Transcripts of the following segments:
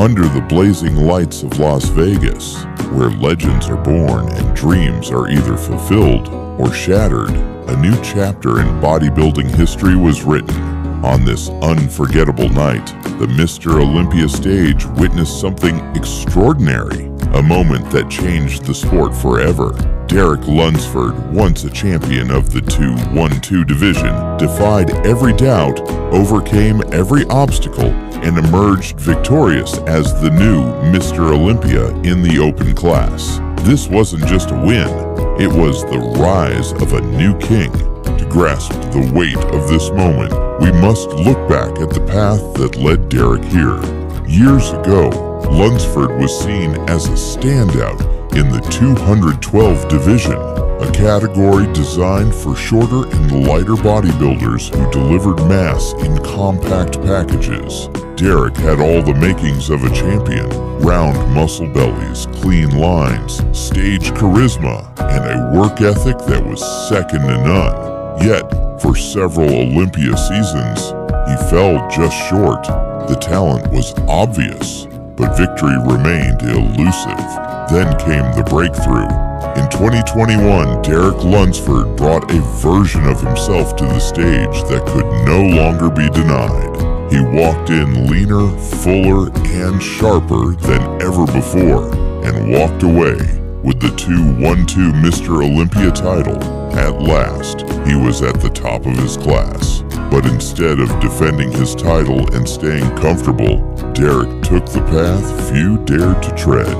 Under the blazing lights of Las Vegas, where legends are born and dreams are either fulfilled or shattered, a new chapter in bodybuilding history was written. On this unforgettable night, the Mr. Olympia stage witnessed something extraordinary, a moment that changed the sport forever. Derek Lunsford, once a champion of the 2-1-2 division, defied every doubt, overcame every obstacle, and emerged victorious as the new Mr. Olympia in the open class. This wasn't just a win, it was the rise of a new king. To grasp the weight of this moment, we must look back at the path that led Derek here. Years ago, Lunsford was seen as a standout in the 212 division, a category designed for shorter and lighter bodybuilders who delivered mass in compact packages. Derek had all the makings of a champion: round muscle bellies, clean lines, stage charisma, and a work ethic that was second to none. Yet, for several Olympia seasons, he fell just short. The talent was obvious, but victory remained elusive. Then came the breakthrough. In 2021, Derek Lunsford brought a version of himself to the stage that could no longer be denied. He walked in leaner, fuller, and sharper than ever before, and walked away with the 2-1-2 Mr. Olympia title. At last, he was at the top of his class. But instead of defending his title and staying comfortable, Derek took the path few dared to tread.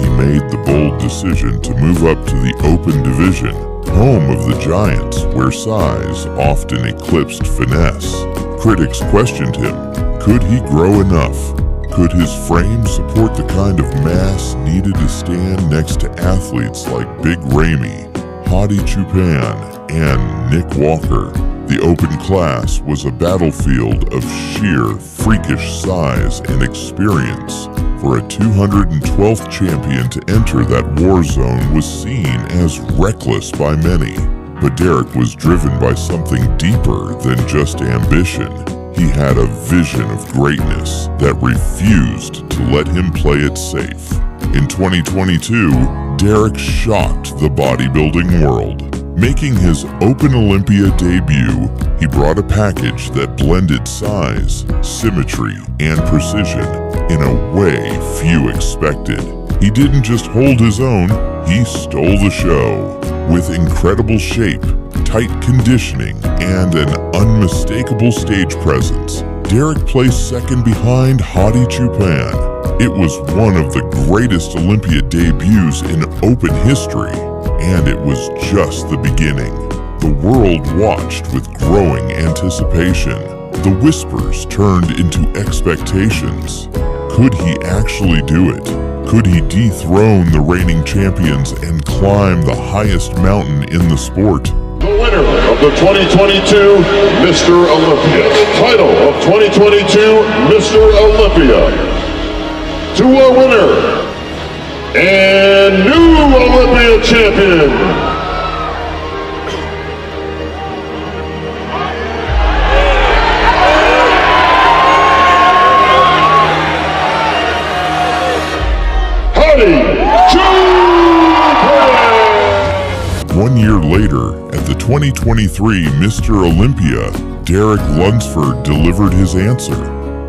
He made the bold decision to move up to the open division, home of the giants, where size often eclipsed finesse. Critics questioned him. Could he grow enough? Could his frame support the kind of mass needed to stand next to athletes like Big Ramy, Hadi Choopan, and Nick Walker? The open class was a battlefield of sheer, freakish size and experience. For a 212th champion to enter that war zone was seen as reckless by many. But Derek was driven by something deeper than just ambition. He had a vision of greatness that refused to let him play it safe. In 2022, Derek shocked the bodybuilding world. Making his Open Olympia debut, he brought a package that blended size, symmetry, and precision in a way few expected. He didn't just hold his own, he stole the show. With incredible shape, tight conditioning, and an unmistakable stage presence, Derek placed second behind Hadi Choopan. It was one of the greatest Olympia debuts in open history, and it was just the beginning. The world watched with growing anticipation. The whispers turned into expectations. Could he actually do it? Could he dethrone the reigning champions and climb the highest mountain in the sport? The winner of the 2022 Mr. Olympia, title of 2022 Mr. Olympia, to our winner and new Olympia champion, Hadi Choopan. 1 year later, at the 2023 Mr. Olympia, Derek Lunsford delivered his answer.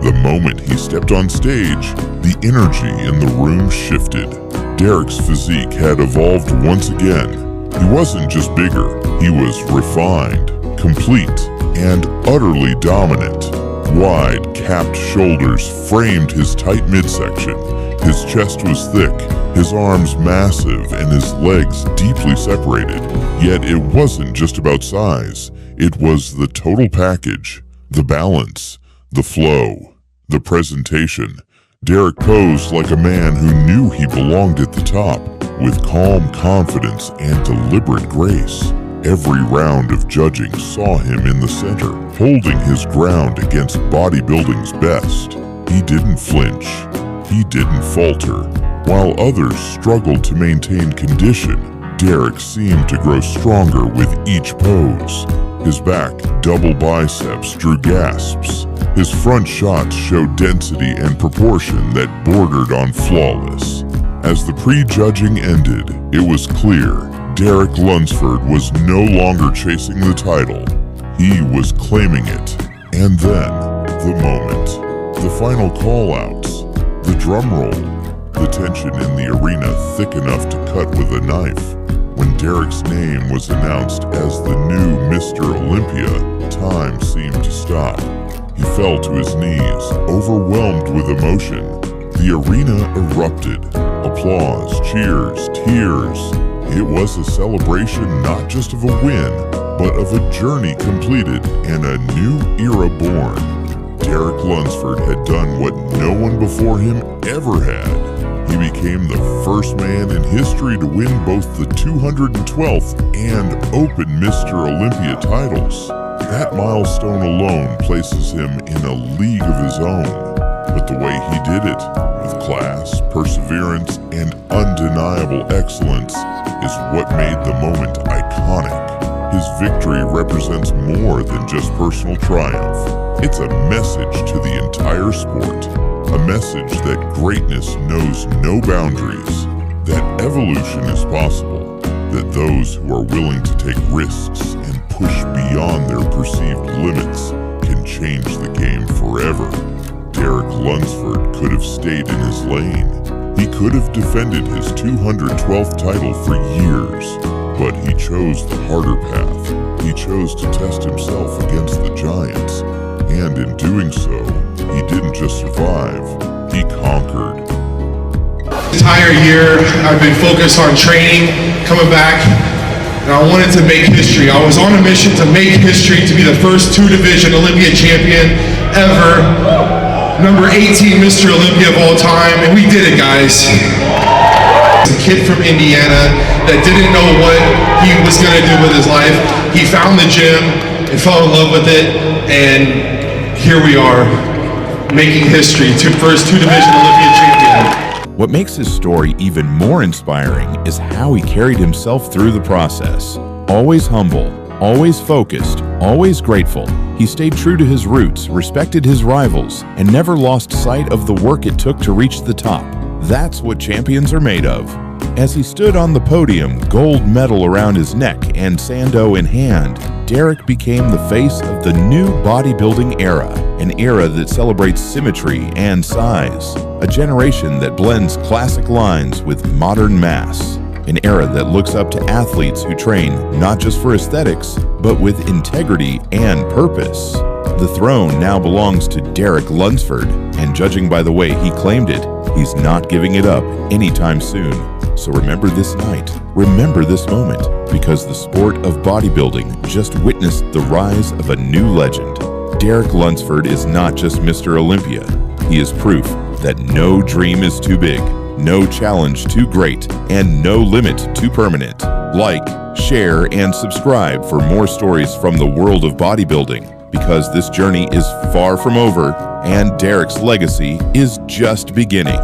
The moment he stepped on stage, the energy in the room shifted. Derek's physique had evolved once again. He wasn't just bigger, he was refined, complete, and utterly dominant. Wide, capped shoulders framed his tight midsection. His chest was thick, his arms massive, and his legs deeply separated. Yet it wasn't just about size. It was the total package, the balance, the flow, the presentation. Derek posed like a man who knew he belonged at the top, with calm confidence and deliberate grace. Every round of judging saw him in the center, holding his ground against bodybuilding's best. He didn't flinch. He didn't falter. While others struggled to maintain condition, Derek seemed to grow stronger with each pose. His back double biceps drew gasps. His front shots showed density and proportion that bordered on flawless. As the pre-judging ended, it was clear Derek Lunsford was no longer chasing the title. He was claiming it. And then, the moment. The final call-outs. The drum roll. The tension in the arena thick enough to cut with a knife. When Derek's name was announced as the new Mr. Olympia, time seemed to stop. He fell to his knees, overwhelmed with emotion. The arena erupted. Applause, cheers, tears. It was a celebration not just of a win, but of a journey completed and a new era born. Derek Lunsford had done what no one before him ever had. He became the first man in history to win both the 212th and Open Mr. Olympia titles. That milestone alone places him in a league of his own. But the way he did it, with class, perseverance, and undeniable excellence, is what made the moment iconic. His victory represents more than just personal triumph. It's a message to the entire sport. A message that greatness knows no boundaries, that evolution is possible, that those who are willing to take risks and push beyond their perceived limits can change the game forever. Derek Lunsford could have stayed in his lane. He could have defended his 212th title for years, but he chose the harder path. He chose to test himself against the giants, and in doing so, he didn't just survive, he conquered. The entire year, I've been focused on training, coming back, and I wanted to make history. I was on a mission to make history, to be the first two-division Olympia champion ever, number 18 Mr. Olympia of all time, and we did it, guys. A kid from Indiana that didn't know what he was gonna do with his life. He found the gym and fell in love with it, and here we are, making history, first two-division Olympia champion. What makes his story even more inspiring is how he carried himself through the process. Always humble, always focused, always grateful. He stayed true to his roots, respected his rivals, and never lost sight of the work it took to reach the top. That's what champions are made of. As he stood on the podium, gold medal around his neck and sando in hand, Derek became the face of the new bodybuilding era, an era that celebrates symmetry and size, a generation that blends classic lines with modern mass, an era that looks up to athletes who train not just for aesthetics, but with integrity and purpose. The throne now belongs to Derek Lunsford, and judging by the way he claimed it, he's not giving it up anytime soon. So remember this night, remember this moment, because the sport of bodybuilding just witnessed the rise of a new legend. Derek Lunsford is not just Mr. Olympia. He is proof that no dream is too big, no challenge too great, and no limit too permanent. Like, share, and subscribe for more stories from the world of bodybuilding, because this journey is far from over, and Derek's legacy is just beginning.